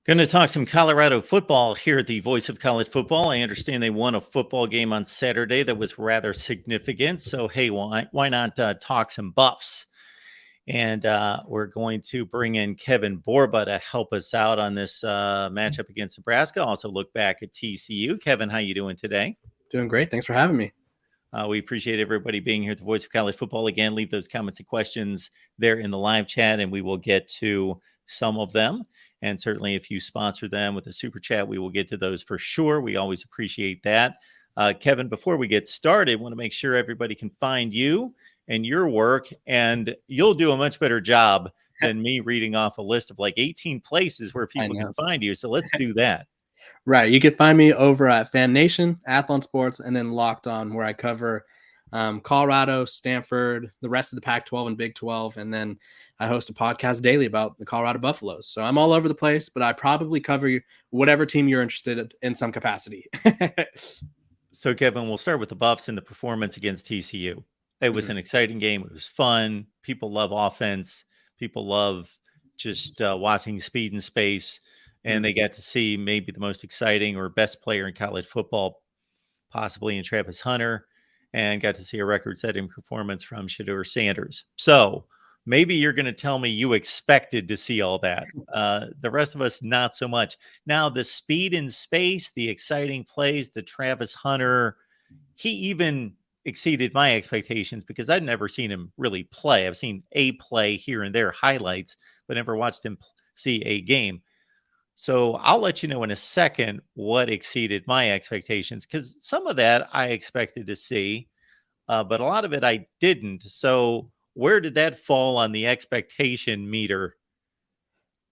Going to talk some Colorado football here at the Voice of College Football. I understand they won a football game on Saturday that was rather significant. So, hey, why not talk some Buffs? And we're going to bring in Kevin Borba to help us out on this matchup against Nebraska. Also look back at TCU. Kevin, how you doing today? Doing great. Thanks for having me. We appreciate everybody being here at the Voice of College Football. Again, leave those comments and questions there in the live chat, and we will get to some of them. And certainly if you sponsor them with a super chat, we will get to those for sure. We always appreciate that. Kevin, before we get started, I want to make sure everybody can find you and your work, and you'll do a much better job than me reading off a list of like 18 places where people can find you. So let's do that. Right. You can find me over at Fan Nation, Athlon Sports, and then Locked On, where I cover Colorado, Stanford, the rest of the Pac-12 and Big 12. And then I host a podcast daily about the Colorado Buffaloes. So I'm all over the place, but I probably cover whatever team you're interested in some capacity. So, Kevin, we'll start with the Buffs and the performance against TCU. It was an exciting game. It was fun. People love offense. People love just watching speed and space. And they got to see maybe the most exciting or best player in college football, possibly in Travis Hunter, and got to see a record-setting performance from Shedeur Sanders. So maybe you're going to tell me you expected to see all that. The rest of us, not so much. Now, the speed and space, the exciting plays, the Travis Hunter, he even exceeded my expectations because I'd never seen him really play. I've seen a play here and there, highlights, but never watched him see a game. So I'll let you know in a second what exceeded my expectations, because some of that I expected to see, but a lot of it I didn't. So where did that fall on the expectation meter?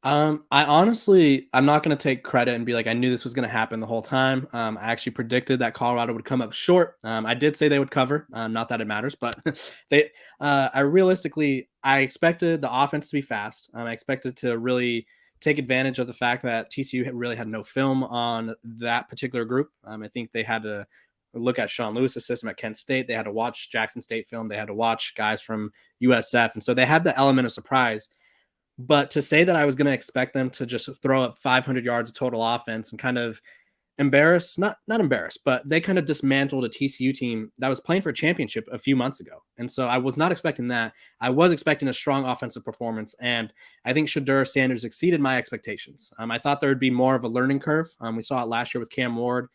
I'm not going to take credit and be like, I knew this was going to happen the whole time. I actually predicted that Colorado would come up short. I did say they would cover, not that it matters, but I expected the offense to be fast. I expected to really take advantage of the fact that TCU really had no film on that particular group. I think they had to look at Sean Lewis's system at Kent State. They had to watch Jackson State film. They had to watch guys from USF. And so they had the element of surprise. But to say that I was going to expect them to just throw up 500 yards of total offense and kind of not embarrass, but they kind of dismantled a TCU team that was playing for a championship a few months ago. And so I was not expecting that. I was expecting a strong offensive performance, and I think Shedeur Sanders exceeded my expectations. I thought there would be more of a learning curve. We saw it last year with Cam Ward,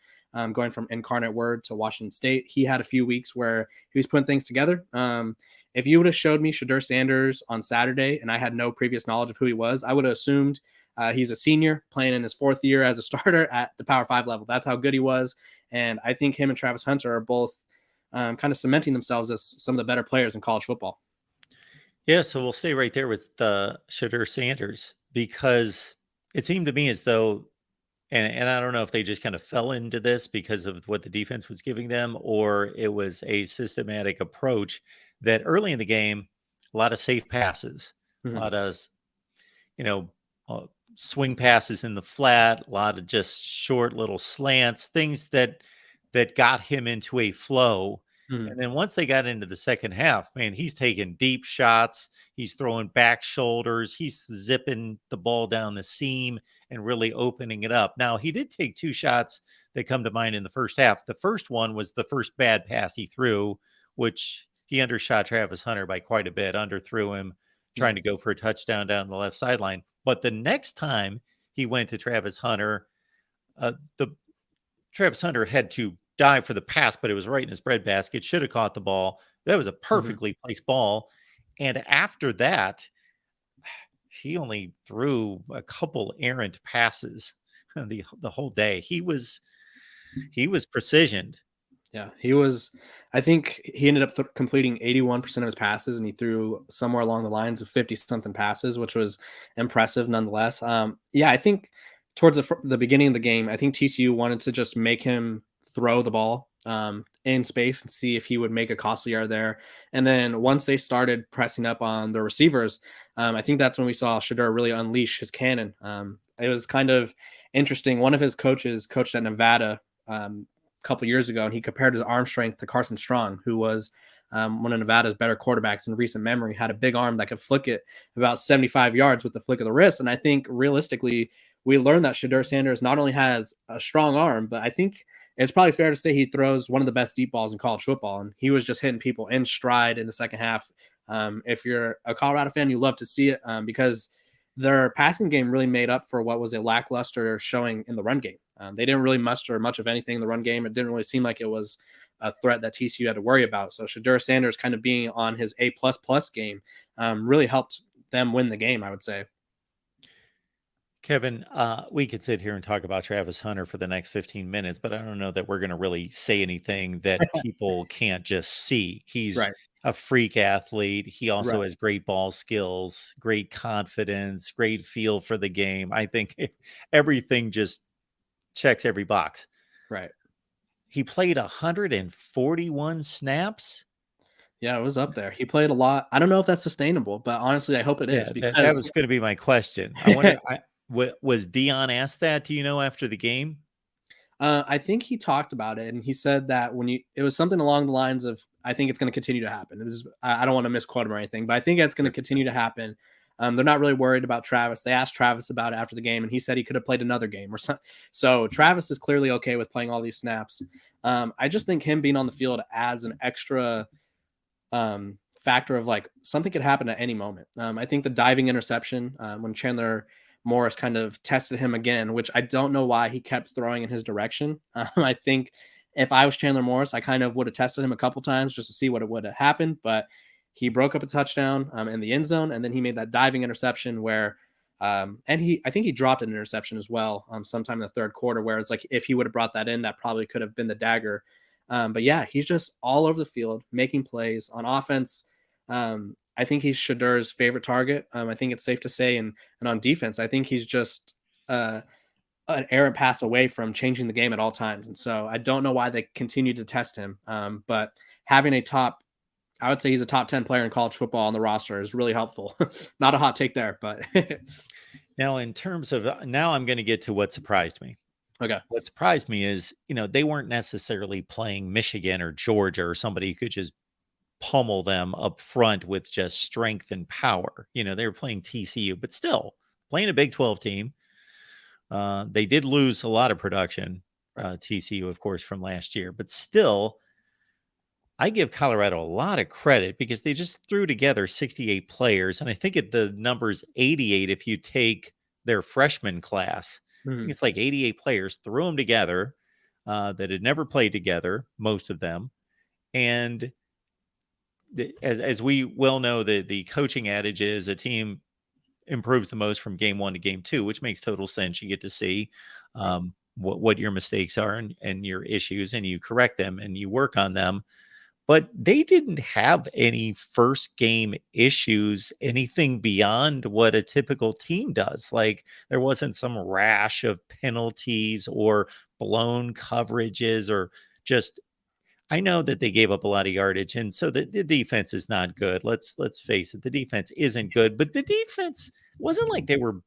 going from Incarnate Word to Washington State. He had a few weeks where he was putting things together. If you would have showed me Shedeur Sanders on Saturday and I had no previous knowledge of who he was, I would have assumed he's a senior playing in his fourth year as a starter at the Power 5 level. That's how good he was. And I think him and Travis Hunter are both kind of cementing themselves as some of the better players in college football. Yeah, so we'll stay right there with Shedeur Sanders, because it seemed to me as though, and I don't know if they just kind of fell into this because of what the defense was giving them, or it was a systematic approach that early in the game, a lot of safe passes, a lot of, swing passes in the flat, a lot of just short little slants, things that got him into a flow. And then once they got into the second half, man, he's taking deep shots. He's throwing back shoulders. He's zipping the ball down the seam and really opening it up. Now, he did take two shots that come to mind in the first half. The first one was the first bad pass he threw, which he undershot Travis Hunter by quite a bit, underthrew him, trying to go for a touchdown down the left sideline. But the next time he went to Travis Hunter, Travis Hunter had to dive for the pass, but it was right in his breadbasket. Should have caught the ball. That was a perfectly placed ball. And after that, he only threw a couple errant passes the whole day. He was precisioned. Yeah, he was. I think he ended up completing 81% of his passes, and he threw somewhere along the lines of 50-something passes, which was impressive nonetheless. I think towards the beginning of the game, I think TCU wanted to just make him throw the ball in space and see if he would make a costly error there. And then once they started pressing up on the receivers, I think that's when we saw Shedeur really unleash his cannon. It was kind of interesting. One of his coaches coached at Nevada a couple years ago, and he compared his arm strength to Carson Strong, who was one of Nevada's better quarterbacks in recent memory, had a big arm that could flick it about 75 yards with the flick of the wrist. And I think realistically, we learned that Shedeur Sanders not only has a strong arm, but I think it's probably fair to say he throws one of the best deep balls in college football. And he was just hitting people in stride in the second half. If you're a Colorado fan, you love to see it because their passing game really made up for what was a lackluster showing in the run game. They didn't really muster much of anything in the run game. It didn't really seem like it was a threat that TCU had to worry about. So Shedeur Sanders kind of being on his A++ game really helped them win the game, I would say. Kevin, we could sit here and talk about Travis Hunter for the next 15 minutes, but I don't know that we're going to really say anything that people can't just see. He's Right. a freak athlete. He also Right. has great ball skills, great confidence, great feel for the game. I think everything just checks every box. Right. He played 141 snaps. Yeah, it was up there. He played a lot. I don't know if that's sustainable, but honestly, I hope it is Yeah, that because was going to be my question. I wonder, was Dion asked that? Do you know after the game? I think he talked about it, and he said that it was something along the lines of, I think it's going to continue to happen. It was, I don't want to misquote him or anything, but I think it's going to continue to happen. They're not really worried about Travis. They asked Travis about it after the game, and he said he could have played another game or something. So Travis is clearly okay with playing all these snaps. I just think him being on the field adds an extra factor of like something could happen at any moment. I think the diving interception when Chandler Morris kind of tested him again, which I don't know why he kept throwing in his direction. I think if I was Chandler Morris, I kind of would have tested him a couple times just to see what would have happened. But he broke up a touchdown in the end zone, and then he made that diving interception where, and I think he dropped an interception as well sometime in the third quarter. Whereas like if he would have brought that in, that probably could have been the dagger. But yeah, he's just all over the field making plays on offense. I think he's Shedeur's favorite target. I think it's safe to say, and on defense, I think he's just an errant pass away from changing the game at all times. And so I don't know why they continue to test him. But having I would say he's a top 10 player in college football on the roster is really helpful. Not a hot take there, but Now, in terms of now, I'm going to get to what surprised me. okay. What surprised me is, they weren't necessarily playing Michigan or Georgia or somebody who could just pummel them up front with just strength and power. They were playing TCU, but still playing a Big 12 team. They did lose a lot of production, TCU, of course, from last year, but still, I give Colorado a lot of credit because they just threw together 68 players. And I think the number's 88 if you take their freshman class. I think it's like 88 players, threw them together that had never played together, most of them. And as we well know, the coaching adage is a team improves the most from game 1 to game 2, which makes total sense. You get to see what your mistakes are and your issues, and you correct them and you work on them. But they didn't have any first game issues, anything beyond what a typical team does. Like there wasn't some rash of penalties or blown coverages or just, I know that they gave up a lot of yardage. And so the defense is not good. Let's face it. The defense isn't good, but the defense wasn't like they were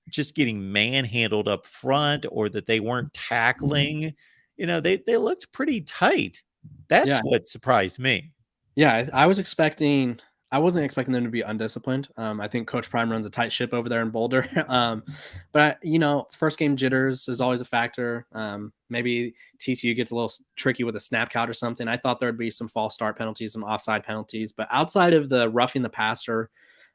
just getting manhandled up front or that they weren't tackling. They looked pretty tight. That's Yeah. what surprised me. Yeah, I wasn't expecting them to be undisciplined. I think Coach Prime runs a tight ship over there in Boulder. But first game jitters is always a factor. Maybe TCU gets a little tricky with a snap count or something. I thought there'd be some false start penalties, some offside penalties, but outside of the roughing the passer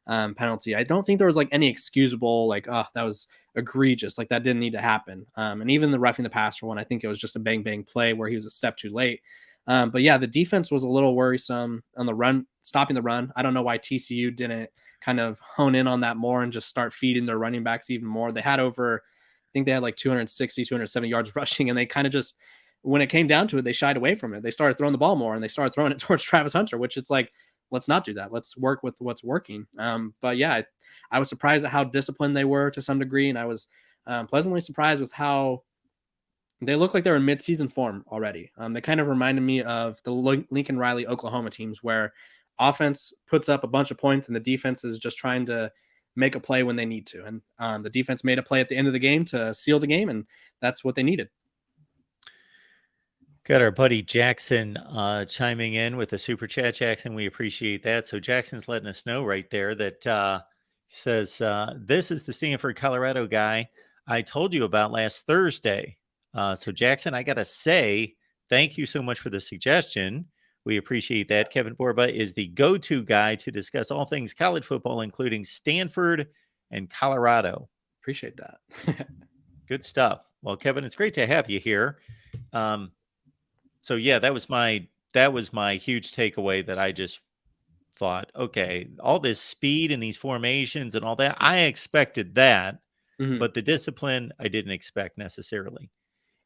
penalty, I don't think there was like any excusable, like, oh, that was egregious. Like that didn't need to happen. And even the roughing the passer one, I think it was just a bang bang play where he was a step too late. But yeah, the defense was a little worrisome on the run, stopping the run. I don't know why TCU didn't kind of hone in on that more and just start feeding their running backs even more. They had I think they had like 260, 270 yards rushing, and they kind of just, when it came down to it, they shied away from it. They started throwing the ball more and they started throwing it towards Travis Hunter, which it's like, let's not do that. Let's work with what's working. But yeah, I was surprised at how disciplined they were to some degree. And I was pleasantly surprised with how they look like they're in mid-season form already. They kind of reminded me of the Lincoln Riley Oklahoma teams where offense puts up a bunch of points and the defense is just trying to make a play when they need to. And the defense made a play at the end of the game to seal the game, and that's what they needed. Got our buddy Jackson chiming in with a super chat. Jackson, we appreciate that. So Jackson's letting us know right there that says, this is the Stanford, Colorado guy. I told you about last Thursday. So, Jackson, I got to say, thank you so much for the suggestion. We appreciate that. Kevin Borba is the go to guy to discuss all things college football, including Stanford and Colorado. Appreciate that. Good stuff. Well, Kevin, it's great to have you here. So yeah, that was my huge takeaway that I just thought, okay, all this speed and these formations and all that, I expected that, Mhm. but the discipline I didn't expect necessarily.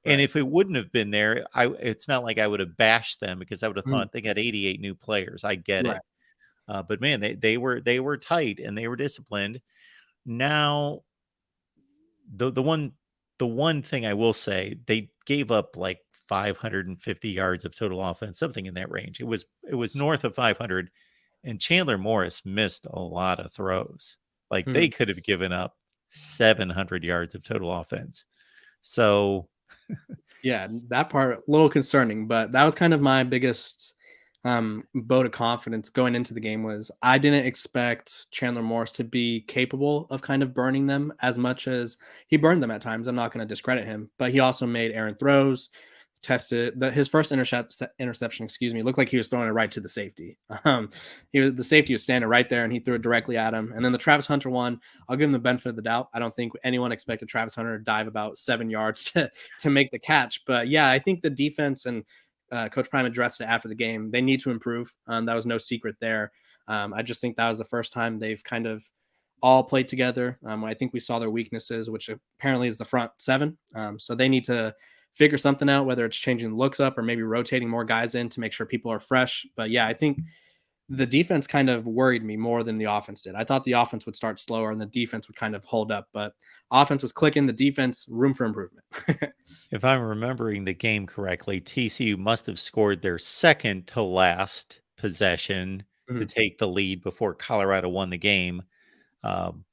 And Right. if it wouldn't have been there, it's not like I would have bashed them because I would have Mhm. thought they got 88 new players. I get Right. it. But man, they were tight and they were disciplined. Now the one thing I will say, they gave up like 550 yards of total offense, something in that range. It was north of 500, and Chandler Morris missed a lot of throws. Like they Mhm. could have given up 700 yards of total offense. So Yeah, that part a little concerning, but that was kind of my biggest vote of confidence going into the game was I didn't expect Chandler Morris to be capable of kind of burning them as much as he burned them at times. I'm not going to discredit him, but he also made errant throws, tested his first interception, excuse me, looked like he was throwing it right to the safety. The safety was standing right there and he threw it directly at him. And then the Travis Hunter one, I'll give him the benefit of the doubt. I don't think anyone expected Travis Hunter to dive about 7 yards to make the catch. But yeah, I think the defense and Coach Prime addressed it after the game. They need to improve. That was no secret there. I just think that was the first time they've kind of all played together. I think we saw their weaknesses, which apparently is the front seven. So they need to figure something out, whether it's changing looks up or maybe rotating more guys in to make sure people are fresh. But yeah, I think the defense kind of worried me more than the offense did. I thought the offense would start slower and the defense would kind of hold up, but offense was clicking, the defense, room for improvement. if I'm remembering the game correctly, TCU must have scored their second to last possession to Mhm. take the lead before Colorado won the game. Um,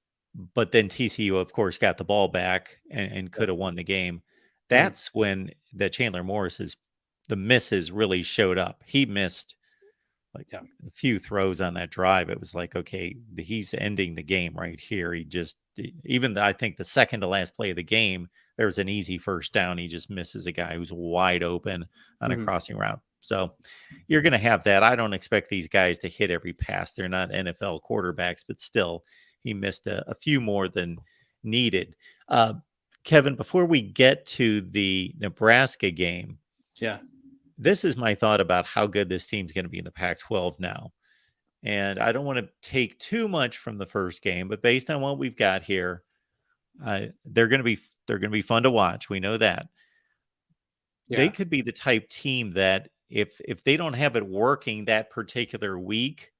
but then TCU, of course, got the ball back and Yep. could have won the game. Mhm. That's when the Chandler Morris's the misses really showed up. He missed like Yeah. a few throws on that drive. It was like, okay, he's ending the game right here. He just even I think the second to last play of the game, there was an easy first down. He just misses a guy who's wide open on a Mhm. crossing route. So you're going to have that. I don't expect these guys to hit every pass. They're not NFL quarterbacks, but still, he missed a few more than needed. Uh, Kevin, before we get to the Nebraska game, Yeah. this is my thought about how good this team's going to be in the Pac 12 now. And I don't want to take too much from the first game, but based on what we've got here, they're going to be fun to watch. We know that they Yeah. could be the type team that if they don't have it working that particular week,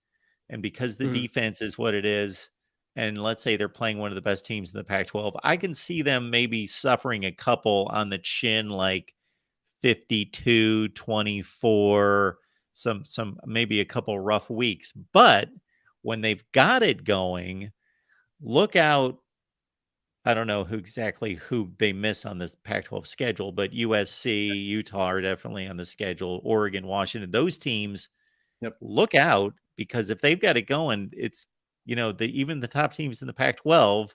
and because the Mhm. defense is what it is, and let's say they're playing one of the best teams in the Pac-12, I can see them maybe suffering a couple on the chin, like 52-24, some maybe a couple rough weeks. But when they've got it going, look out. I don't know who they miss on this Pac-12 schedule, but USC, Utah are definitely on the schedule. Oregon, Washington, those teams, Yep. look out, because if they've got it going, it's even the top teams in the Pac-12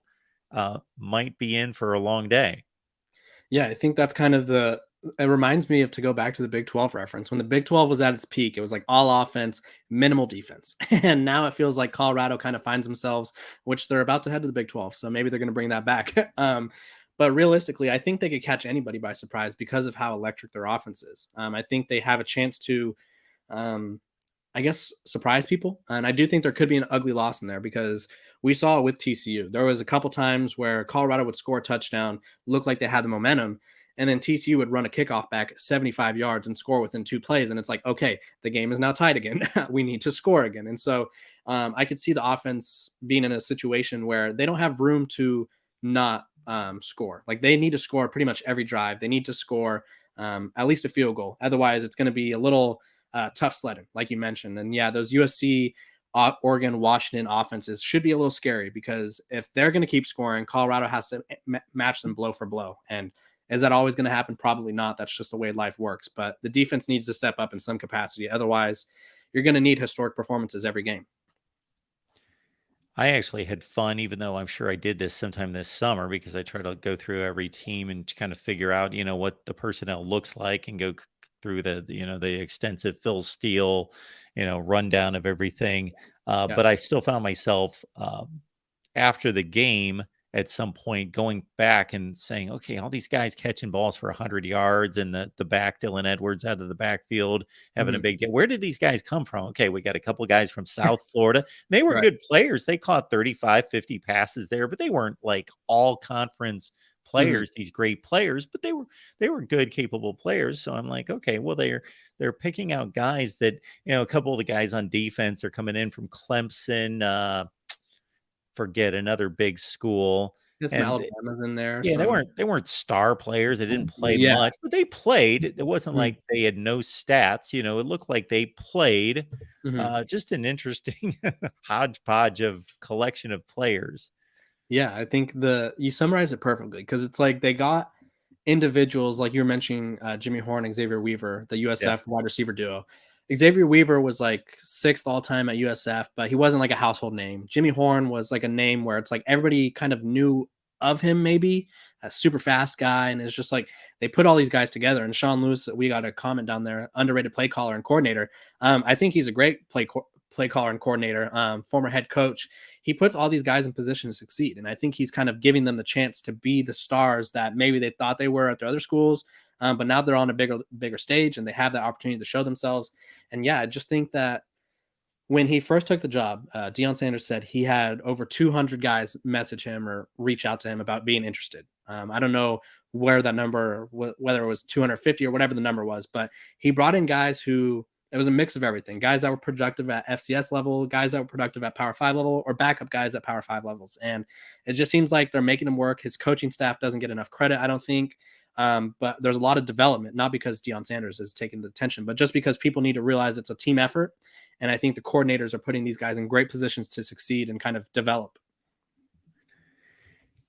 might be in for a long day. Yeah, I think that's kind of it reminds me of to go back to the Big 12 reference. When the Big 12 was at its peak, it was like all offense, minimal defense. And now it feels like Colorado kind of finds themselves, which they're about to head to the Big 12. So maybe they're going to bring that back. But realistically, I think they could catch anybody by surprise because of how electric their offense is. I think they have a chance to um, I guess, surprise people. And I do think there could be an ugly loss in there because we saw it with TCU. There was a couple times where Colorado would score a touchdown, look like they had the momentum, and then TCU would run a kickoff back 75 yards and score within 2 plays. And it's like, okay, the game is now tied again. We need to score again. And so I could see the offense being in a situation where they don't have room to not score. Like they need to score pretty much every drive. They need to score at least a field goal. Otherwise, it's going to be a little tough sledding, like you mentioned. And yeah, those USC, Oregon, Washington offenses should be a little scary because if they're going to keep scoring, Colorado has to match them blow for blow. And is that always going to happen? Probably not. That's just the way life works. But the defense needs to step up in some capacity. Otherwise, you're going to need historic performances every game. I actually had fun, even though I'm sure I did this sometime this summer because I try to go through every team and kind of figure out, what the personnel looks like and go through the extensive Phil Steele, rundown of everything. Yeah. But I still found myself after the game at some point going back and saying, okay, all these guys catching balls for 100 yards and the back Dylan Edwards out of the backfield having a Mhm. big day. Where did these guys come from? Okay, we got a couple guys from South Florida. They were Right. good players. They caught 35, 50 passes there, but they weren't like all conference Mhm. players, these great players, but they were good, capable players. So I'm like, okay, well, they're picking out guys that, a couple of the guys on defense are coming in from Clemson, forget another big school. There's some And Alabama's in there, yeah, they some weren't they weren't star players. They didn't play yeah. much, but they played. It wasn't Mhm. like they had no stats. It looked like they played. Mhm. Just an interesting hodgepodge of collection of players. Yeah, I think you summarized it perfectly because it's like they got individuals like you were mentioning, Jimmy Horn and Xavier Weaver, the Yeah. USF wide receiver duo. Xavier Weaver was like sixth all time at USF, but he wasn't like a household name. Jimmy Horn was like a name where it's like everybody kind of knew of him, maybe a super fast guy, and it's just like they put all these guys together. And Sean Lewis, we got a comment down there, underrated play caller and coordinator. I think he's a great play caller and coordinator, former head coach. He puts all these guys in position to succeed. And I think he's kind of giving them the chance to be the stars that maybe they thought they were at their other schools. But now they're on a bigger stage and they have the opportunity to show themselves. And yeah, I just think that when he first took the job, Deion Sanders said he had over 200 guys message him or reach out to him about being interested. I don't know where that number, whether it was 250 or whatever the number was, but he brought in guys who it was a mix of everything. Guys that were productive at FCS level, guys that were productive at Power 5 level, or backup guys at Power 5 levels. And it just seems like they're making him work. His coaching staff doesn't get enough credit, I don't think. But there's a lot of development, not because Deion Sanders is taking the attention, but just because people need to realize it's a team effort. And I think the coordinators are putting these guys in great positions to succeed and kind of develop.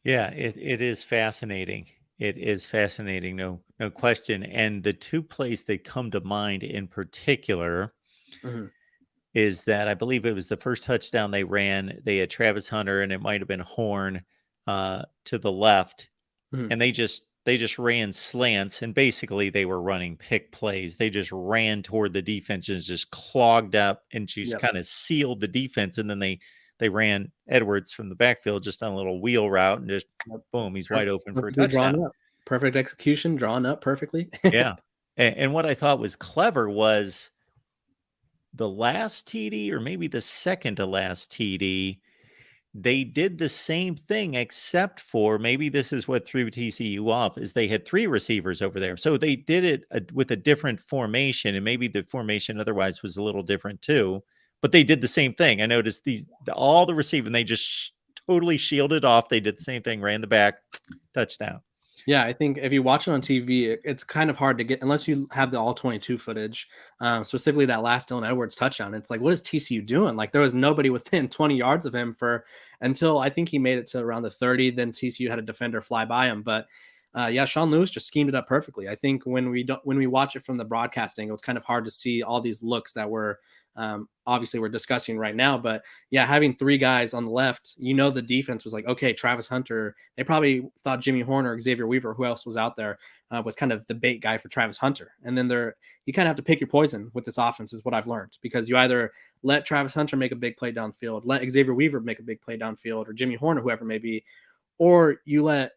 Yeah, it is fascinating. It is fascinating, no question. And the two plays that come to mind in particular Mhm. is that I believe it was the first touchdown they ran. They had Travis Hunter and it might have been Horn to the left, Mhm. and they just ran slants, and basically they were running pick plays. They just ran toward the defense and just clogged up and just Yep. kind of sealed the defense. And then they ran Edwards from the backfield just on a little wheel route and just Yep. boom, he's wide open for a Perfectly touchdown. drawn up. Perfect execution, drawn up perfectly. Yeah. And what I thought was clever was the last TD, or maybe the second to last TD, they did the same thing, except for maybe this is what threw TCU off, is they had three receivers over there. So they did it with a different formation, and maybe the formation otherwise was a little different too. But they did the same thing. I noticed all the receiving, they just totally shielded off. They did the same thing, ran the back, touchdown. Yeah, I think if you watch it on TV, it's kind of hard to get unless you have the all 22 footage, specifically that last Dylan Edwards touchdown. It's like, what is TCU doing? Like, there was nobody within 20 yards of him for until I think he made it to around the 30. Then TCU had a defender fly by him. But yeah, Sean Lewis just schemed it up perfectly. I think when we watch it from the broadcasting, it was kind of hard to see all these looks that were obviously we're discussing right now. But yeah, having three guys on the left, the defense was like, okay, Travis Hunter. They probably thought Jimmy Horn or Xavier Weaver, who else was out there, was kind of the bait guy for Travis Hunter. And then you kind of have to pick your poison with this offense, is what I've learned, because you either let Travis Hunter make a big play downfield, let Xavier Weaver make a big play downfield, or Jimmy Horn or whoever may be, or you let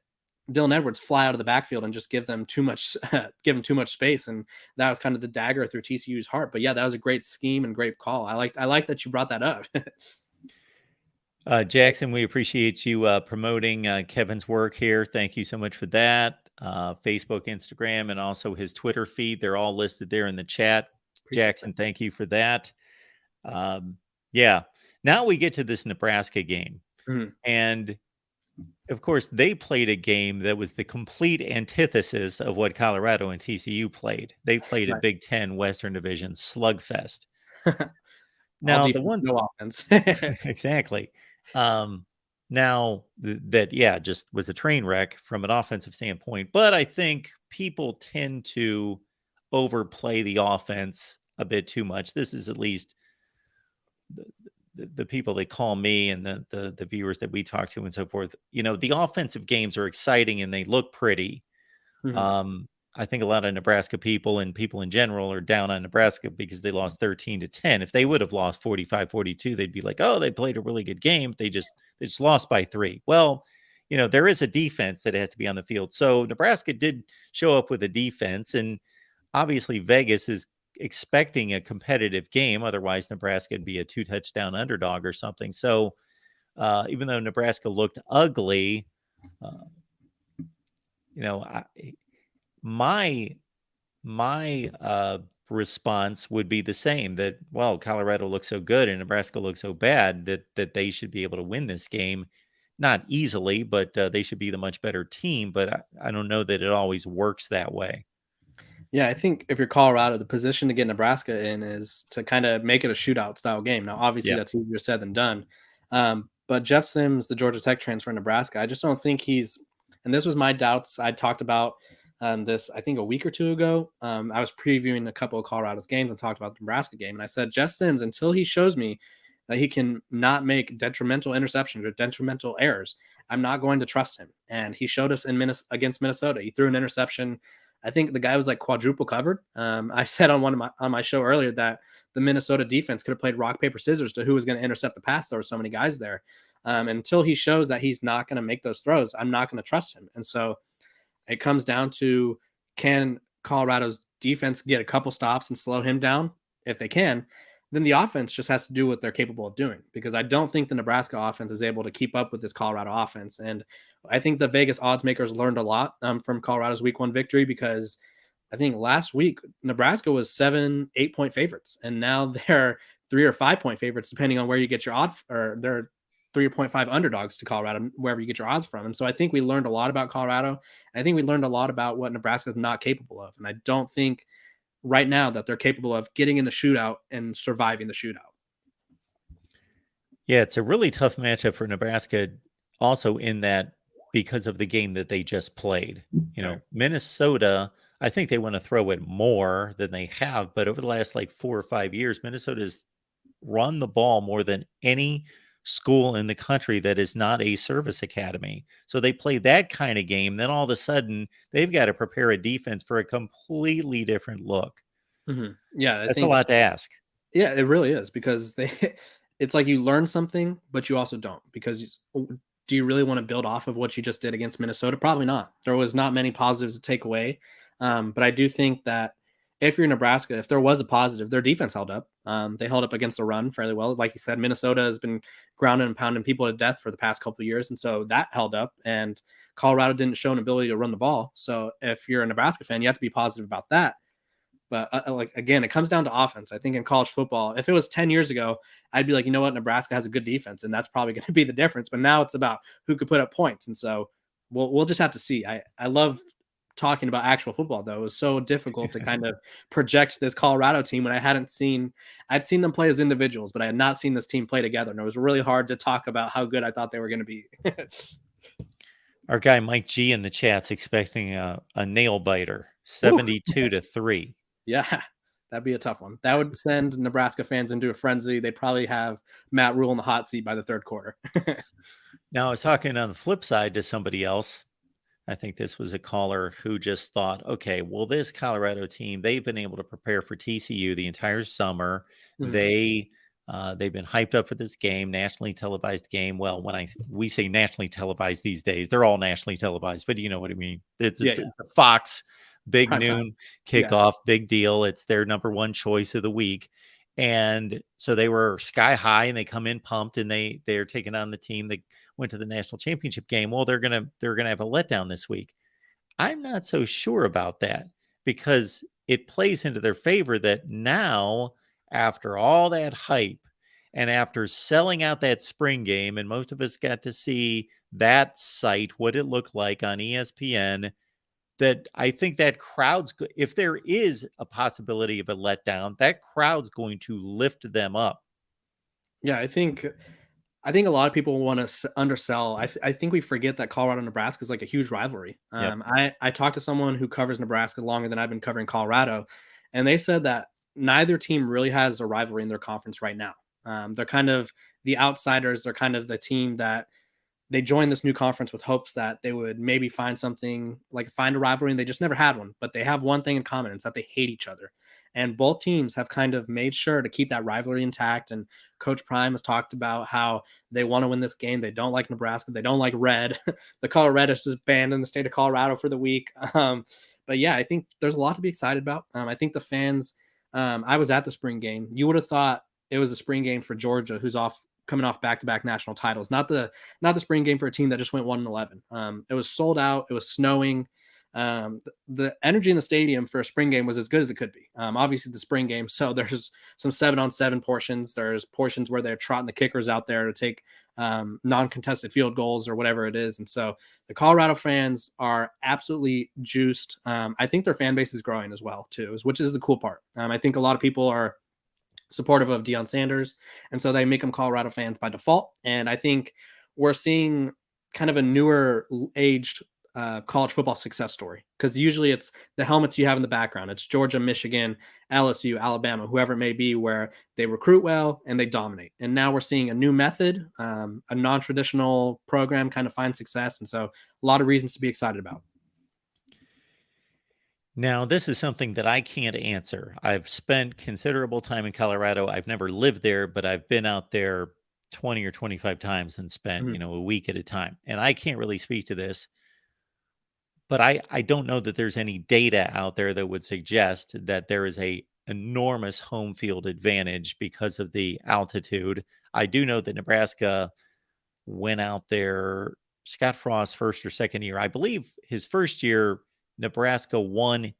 Dylan Edwards fly out of the backfield and just give them too much, give them too much space, and that was kind of the dagger through TCU's heart. But yeah, that was a great scheme and great call. I like that you brought that up. Jackson, we appreciate you promoting Kevin's work here. Thank you so much for that. Facebook, Instagram, and also his Twitter feed. They're all listed there in the chat. Appreciate Jackson, thank you for that. Yeah. Now we get to this Nebraska game. that. Mhm. And of course, they played a game that was the complete antithesis of what Colorado and TCU played. They played a Right. Big Ten Western Division slugfest. All Now, the defense, one no offense. exactly. Now that, yeah, just was a train wreck from an offensive standpoint. But I think people tend to overplay the offense a bit too much. This is at least the people that call me and the viewers that we talk to and so forth, the offensive games are exciting and they look pretty. Mhm. Um, I think a lot of Nebraska people and people in general are down on Nebraska because they lost 13-10. If they would have lost 45-42, they'd be like, oh, they played a really good game. They just lost by 3. Well, there is a defense that has to be on the field. So Nebraska did show up with a defense, and obviously Vegas is expecting a competitive game. Otherwise, Nebraska would be a 2-touchdown underdog or something. So even though Nebraska looked ugly, uh, I, my response would be the same, that, well, Colorado looks so good and Nebraska looks so bad that they should be able to win this game, not easily, but they should be the much better team. But I don't know that it always works that way. Yeah, I think if you're Colorado, the position to get Nebraska in is to kind of make it a shootout style game. Now, obviously, Yeah. that's easier said than done. But Jeff Sims, the Georgia Tech transfer in Nebraska, I just don't think he's. And this was my doubts. I talked about this, I think, a week or two ago. I was previewing a couple of Colorado's games and talked about the Nebraska game, and I said Jeff Sims, until he shows me that he can not make detrimental interceptions or detrimental errors, I'm not going to trust him. And he showed us against Minnesota. He threw an interception. I think the guy was like quadruple covered. I said on my show earlier that the Minnesota defense could have played rock paper scissors to who was going to intercept the pass. There were so many guys there. Until he shows that he's not going to make those throws, I'm not going to trust him. And so it comes down to, can Colorado's defense get a couple stops and slow him down? If they can, then the offense just has to do what they're capable of doing, because I don't think the Nebraska offense is able to keep up with this Colorado offense. And I think the Vegas odds makers learned a lot from Colorado's week 1 victory, because I think last week Nebraska was 7-8 point favorites, and now they're 3 or 5 point favorites, depending on where you get your odds, or they're 3.5 underdogs to Colorado, wherever you get your odds from. And so I think we learned a lot about Colorado. I think we learned a lot about what Nebraska is not capable of. And I don't think right now that they're capable of getting in the shootout and surviving the shootout. Yeah, it's a really tough matchup for Nebraska, also in that, because of the game that they just played. Okay. Minnesota, I think they want to throw it more than they have, but over the last like 4 or 5 years, Minnesota's run the ball more than any school in the country that is not a service academy. So they play that kind of game. Then all of a sudden, they've got to prepare a defense for a completely different look. Yeah, I That's a think, lot to ask. yeah, it really is, because it's like you learn something, but you also don't, because do you really want to build off of what you just did against Minnesota? Probably not. There was not many positives to take away. But I do think that if you're Nebraska, if there was a positive, their defense held up. They held up against the run fairly well. Like you said, Minnesota has been grounding and pounding people to death for the past couple of years. And so that held up, and Colorado didn't show an ability to run the ball. So if you're a Nebraska fan, you have to be positive about that. But like, again, it comes down to offense. I think in college football, if it was 10 years ago, I'd be like, you know what, Nebraska has a good defense, and that's probably going to be the difference. But now it's about who could put up points. And so we'll just have to see. I love talking about actual football, though. It was so difficult to kind of project this Colorado team when I'd seen them play as individuals, but I had not seen this team play together. And it was really hard to talk about how good I thought they were going to be. Our guy Mike G in the chat's expecting a nail biter, 72-3. Yeah, that'd be a tough one. That would send Nebraska fans into a frenzy. They'd probably have Matt Rule in the hot seat by the third quarter. Now, I was talking on the flip side to somebody else. I think this was a caller who just thought, okay, well, this Colorado team, they've been able to prepare for TCU the entire summer. They've been hyped up for this game, nationally televised game. Well, when we say nationally televised these days, they're all nationally televised, but you know what I mean. It's the Fox big Prime noon time. kickoff, big deal. It's their number one choice of the week. And so they were sky high, and they come in pumped, and they're taking on the team that went to the national championship game. Well, they're gonna have a letdown this week. I'm not so sure about that, because it plays into their favor that now, after all that hype and after selling out that spring game, and most of us got to see that site, what it looked like on ESPN, that I think that if there is a possibility of a letdown, that crowd's going to lift them up. Yeah, I think a lot of people want to undersell. I think we forget that Colorado and Nebraska is like a huge rivalry. Yep. I talked to someone who covers Nebraska longer than I've been covering Colorado, and they said that neither team really has a rivalry in their conference right now. They're kind of the outsiders. They're kind of the team that they joined this new conference with hopes that they would maybe find something, like find a rivalry, and they just never had one. But they have one thing in common: it's that they hate each other. And both teams have kind of made sure to keep that rivalry intact. And Coach Prime has talked about how they want to win this game. They don't like Nebraska. They don't like red. The color red is just banned in the state of Colorado for the week. But yeah, I think there's a lot to be excited about. I think the fans. I was at the spring game. You would have thought it was a spring game for Georgia, who's coming off back-to-back national titles. Not the spring game for a team that just went 1-11. It was sold out. It was snowing. The energy in the stadium for a spring game was as good as it could be. Obviously, the spring game, so there's some 7-on-7 portions. There's portions where they're trotting the kickers out there to take non-contested field goals or whatever it is. And so the Colorado fans are absolutely juiced. I think their fan base is growing as well, too, which is the cool part. I think a lot of people are supportive of Deion Sanders, and so they make them Colorado fans by default. And I think we're seeing kind of a newer aged college football success story, because usually it's the helmets you have in the background. It's Georgia, Michigan, LSU, Alabama, whoever it may be, where they recruit well and they dominate. And now we're seeing a new method, a non-traditional program kind of find success. And so a lot of reasons to be excited about. Now, this is something that I can't answer. I've spent considerable time in Colorado. I've never lived there, but I've been out there 20 or 25 times and spent, Mhm. a week at a time. And I can't really speak to this, but I don't know that there's any data out there that would suggest that there is a enormous home field advantage because of the altitude. I do know that Nebraska went out there, Scott Frost's first or second year. I believe his first year, Nebraska won,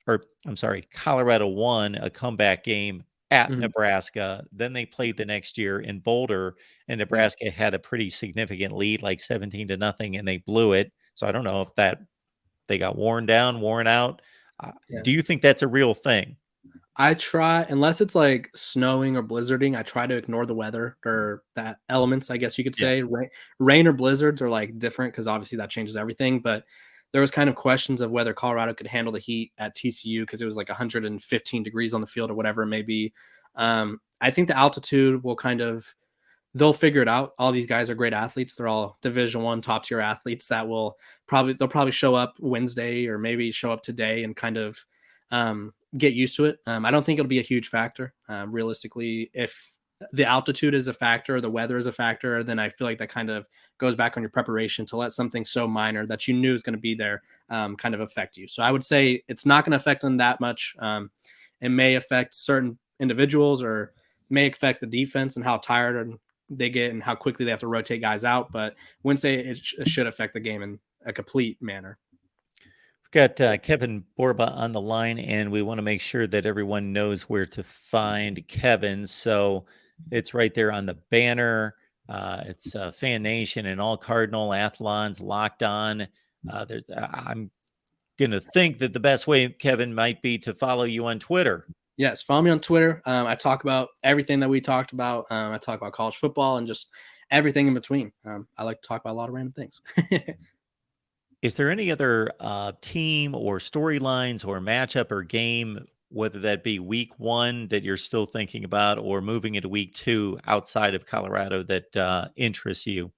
or I'm sorry, Colorado won a comeback game at Mhm. Nebraska. Then they played the next year in Boulder, and Yeah. Nebraska had a pretty significant lead, like 17-0, and they blew it. So I don't know if that they got worn down, worn out. Yeah. Do you think that's a real thing? I try, unless it's like snowing or blizzarding, I try to ignore the weather or that elements, I guess you could Yeah. say. Rain or blizzards are like different because obviously that changes everything. But there was kind of questions of whether Colorado could handle the heat at TCU because it was like 115 degrees on the field or whatever it may be. I think the altitude will kind of they'll figure it out. All these guys are great athletes. They're all Division I top tier athletes that they'll probably show up Wednesday or maybe show up today and kind of get used to it. I don't think it'll be a huge factor. Realistically, if the altitude is a factor, the weather is a factor, then I feel like that kind of goes back on your preparation to let something so minor that you knew is going to be there kind of affect you. So I would say it's not going to affect them that much. It may affect certain individuals or may affect the defense and how tired they get and how quickly they have to rotate guys out. But wouldn't say it should affect the game in a complete manner. We've got Kevin Borba on the line, and we want to make sure that everyone knows where to find Kevin. So it's right there on the banner. It's Fan Nation and all Cardinal Athlons locked on. I'm going to think that the best way, Kevin, might be to follow you on Twitter. Yes, follow me on Twitter. I talk about everything that we talked about. I talk about college football and just everything in between. I like to talk about a lot of random things. Is there any other team or storylines or matchup or game, whether that be week one that you're still thinking about or moving into week two outside of Colorado that interests you?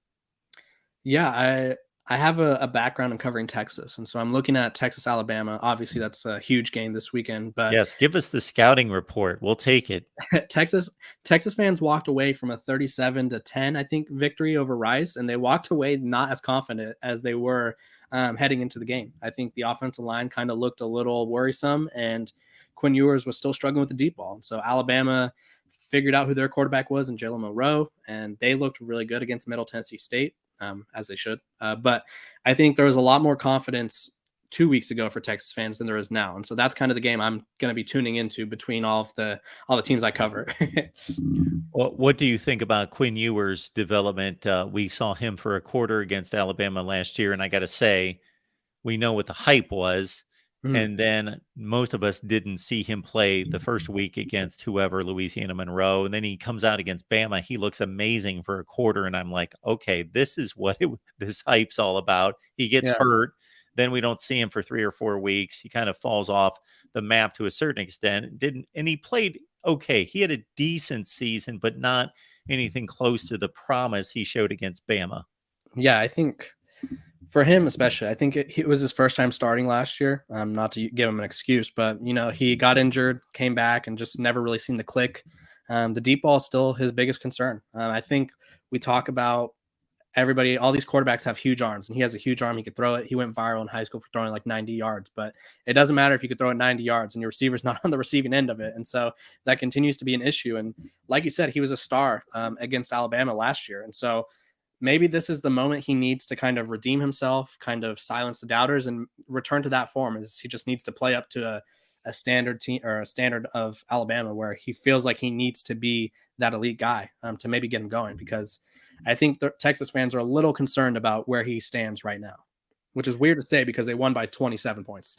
Yeah, I have a background in covering Texas, and so I'm looking at Texas, Alabama. Obviously, that's a huge game this weekend, but Yes, give us the scouting report. We'll take it. Texas Texas fans walked away from a 37-10, I think, victory over Rice, and they walked away not as confident as they were heading into the game. I think the offensive line kind of looked a little worrisome, and Quinn Ewers was still struggling with the deep ball. So Alabama figured out who their quarterback was in Jalen Monroe, and they looked really good against Middle Tennessee State, as they should. But I think there was a lot more confidence 2 weeks ago for Texas fans than there is now. And so that's kind of the game I'm going to be tuning into between all the teams I cover. Well, what do you think about Quinn Ewers' development? We saw him for a quarter against Alabama last year, and I got to say, we know what the hype was. Mhm. And then most of us didn't see him play the first week against whoever, Louisiana Monroe. And then he comes out against Bama. He looks amazing for a quarter. And I'm like, okay, this is what this hype's all about. He gets Yeah. hurt. Then we don't see him for 3 or 4 weeks. He kind of falls off the map to a certain extent. And he played okay. He had a decent season, but not anything close to the promise he showed against Bama. Yeah, I think for him especially, I think it was his first time starting last year. Not to give him an excuse, but he got injured, came back, and just never really seemed to click. The deep ball is still his biggest concern. I think we talk about everybody, all these quarterbacks have huge arms, and he has a huge arm. He could throw it. He went viral in high school for throwing like 90 yards, but it doesn't matter if you could throw it 90 yards and your receiver's not on the receiving end of it. And so that continues to be an issue. And like you said, he was a star against Alabama last year. And so maybe this is the moment he needs to kind of redeem himself, kind of silence the doubters, and return to that form. Is he just needs to play up to a standard team or a standard of Alabama where he feels like he needs to be that elite guy to maybe get him going, because I think the Texas fans are a little concerned about where he stands right now, which is weird to say because they won by 27 points.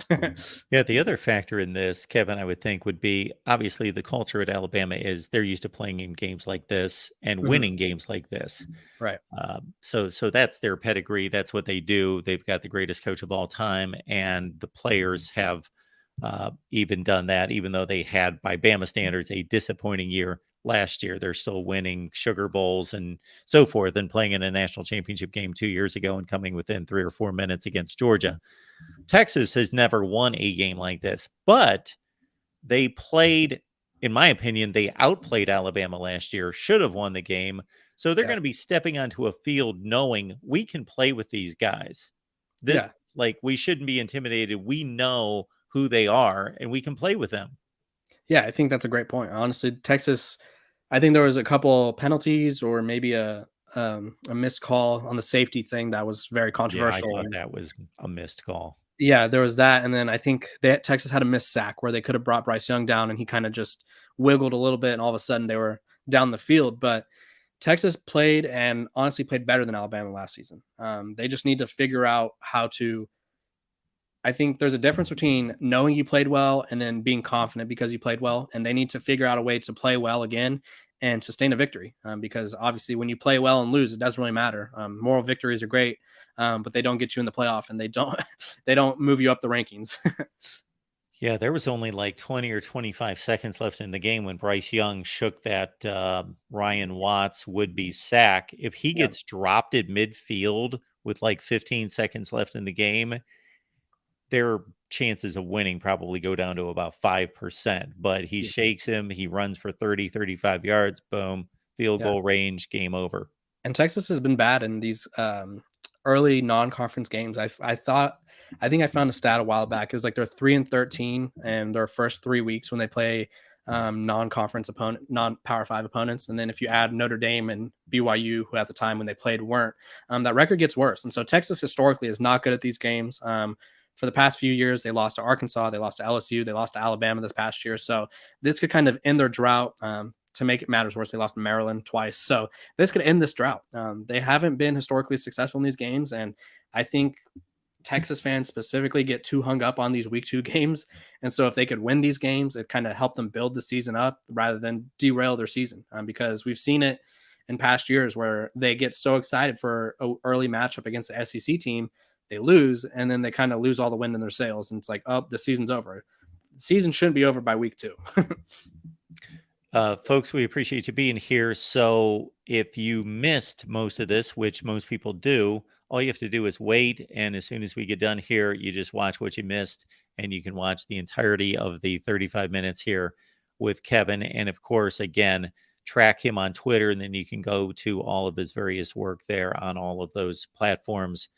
Yeah, the other factor in this, Kevin, I would think would be obviously the culture at Alabama is they're used to playing in games like this and Mhm. winning games like this. Right. So that's their pedigree. That's what they do. They've got the greatest coach of all time, and the players have even done that. Even though they had, by Bama standards, a disappointing year last year, they're still winning Sugar Bowls and so forth, and playing in a national championship game 2 years ago and coming within 3 or 4 minutes against Georgia. Texas has never won a game like this, but they played, in my opinion, they outplayed Alabama last year, should have won the game. So they're Yeah. going to be stepping onto a field knowing we can play with these guys. That, Yeah. like, we shouldn't be intimidated. We know who they are and we can play with them. Yeah. I think that's a great point. Honestly, Texas, I think there was a couple penalties or maybe a missed call on the safety thing that was very Yeah, I controversial. thought that was a missed call. Yeah, there was that, and then I think that Texas had a missed sack where they could have brought Bryce Young down, and he kind of just wiggled a little bit, and all of a sudden they were down the field. But Texas played and honestly played better than Alabama last season. They just need to figure out how to. I think there's a difference between knowing you played well and then being confident because you played well, and they need to figure out a way to play well again and sustain a victory. Because obviously, when you play well and lose, it doesn't really matter. Moral victories are great, but they don't get you in the playoff, and they don't they don't move you up the rankings. Yeah, there was only like 20 or 25 seconds left in the game when Bryce Young shook that Ryan Watts would-be sack. If he Yeah, gets dropped at midfield with like 15 seconds left in the game, their chances of winning probably go down to about 5%. But he yeah, shakes him, he runs for 30, 35 yards, boom, field yeah. goal range, game over. And Texas has been bad in these early non-conference games. I think I found a stat a while back. It was like they're 3-13 and their first 3 weeks when they play non-conference opponent, non-Power Five opponents, and then if you add Notre Dame and BYU, who at the time when they played weren't, that record gets worse. And so Texas historically is not good at these games. For the past few years, they lost to Arkansas, they lost to LSU, they lost to Alabama this past year. So this could kind of end their drought. To make it matters worse, they lost to Maryland twice. So this could end this drought. They haven't been historically successful in these games, and I think Texas fans specifically get too hung up on these week 2 games. And so if they could win these games, it kind of help them build the season up rather than derail their season. Because we've seen it in past years where they get so excited for an early matchup against the SEC team, they lose, and then they kind of lose all the wind in their sails. And it's like, oh, the season's over. The season shouldn't be over by week 2. Folks, we appreciate you being here. So if you missed most of this, which most people do, all you have to do is wait. And as soon as we get done here, you just watch what you missed, and you can watch the entirety of the 35 minutes here with Kevin. And of course, again, track him on Twitter, and then you can go to all of his various work there on all of those platforms.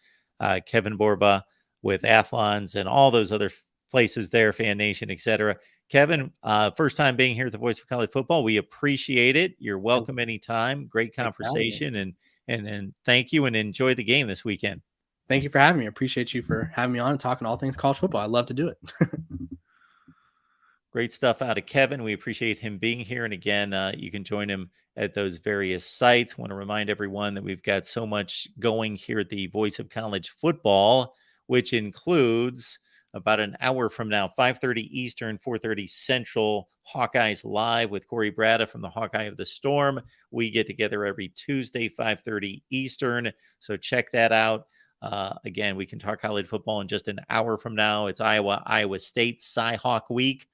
Kevin Borba with Athlons and all those other places there, Fan Nation, etc. Kevin, first time being here at the Voice of College Football. We appreciate it. You're welcome anytime. Great Thanks for having me. conversation, and thank you, and enjoy the game this weekend. Thank you for having me. I appreciate you for having me on and talking all things college football. I love to do it. Great stuff out of Kevin. We appreciate him being here. And again, you can join him at those various sites. Want to remind everyone that we've got so much going here at the Voice of College Football, which includes about an hour from now, 5:30 Eastern, 4:30 Central, Hawkeyes Live with Corey Bratta from the Hawkeye of the Storm. We get together every Tuesday, 5:30 Eastern. So check that out. Again, we can talk college football in just an hour from now. It's Iowa State Cy-Hawk week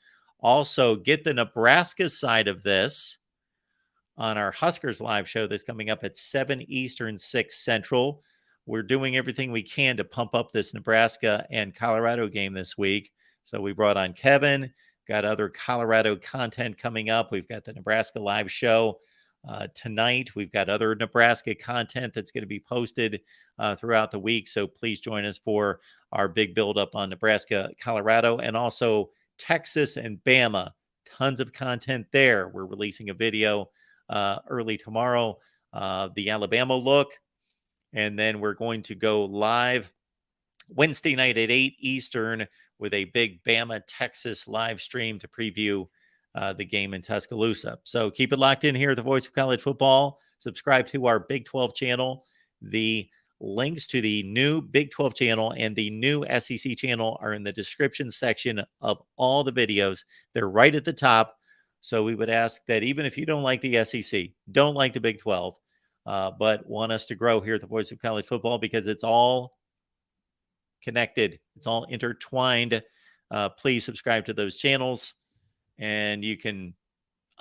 Also, get the Nebraska side of this on our Huskers live show that's coming up at 7 Eastern, 6 Central. We're doing everything we can to pump up this Nebraska and Colorado game this week. So we brought on Kevin, got other Colorado content coming up. We've got the Nebraska live show tonight. We've got other Nebraska content that's going to be posted throughout the week. So please join us for our big buildup on Nebraska, Colorado, and also Texas and Bama. Tons of content there. We're releasing a video early tomorrow, the Alabama look. And then we're going to go live Wednesday night at 8 Eastern with a big Bama, Texas live stream to preview the game in Tuscaloosa. So keep it locked in here at the Voice of College Football. Subscribe to our Big 12 channel. The links to the new Big 12 channel and the new SEC channel are in the description section of all the videos. They're right at the top. So we would ask that even if you don't like the SEC, don't like the Big 12, but want us to grow here at the Voice of College Football because it's all connected. It's all intertwined. Please subscribe to those channels, and you can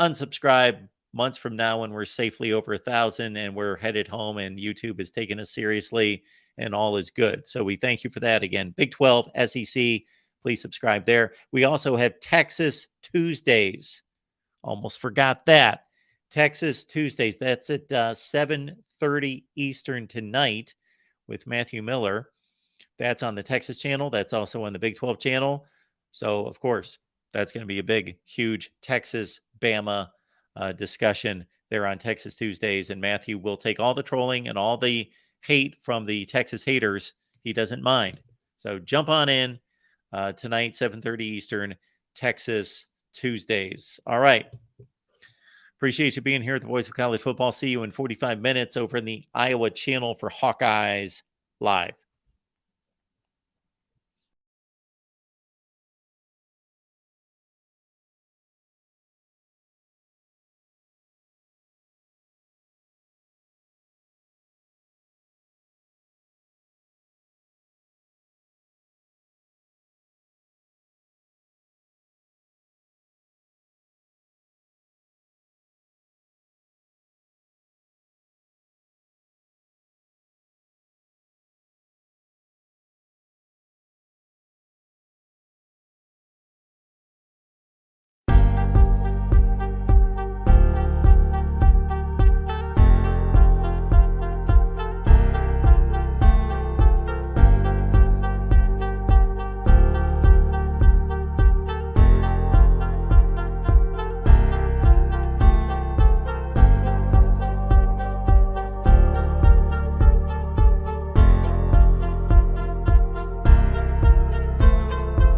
unsubscribe months from now when we're safely over 1,000 and we're headed home and YouTube is taking us seriously and all is good. So we thank you for that. Again, Big 12, SEC, please subscribe there. We also have Texas Tuesdays. Almost forgot that. Texas Tuesdays. That's at 7:30 Eastern tonight with Matthew Miller. That's on the Texas channel. That's also on the Big 12 channel. So, of course, that's going to be a big, huge Texas-Bama discussion there on Texas Tuesdays. And Matthew will take all the trolling and all the hate from the Texas haters. He doesn't mind. So jump on in tonight, 7:30 Eastern, Texas Tuesdays. All right. Appreciate you being here at the Voice of College Football. See you in 45 minutes over in the Iowa channel for Hawkeyes Live.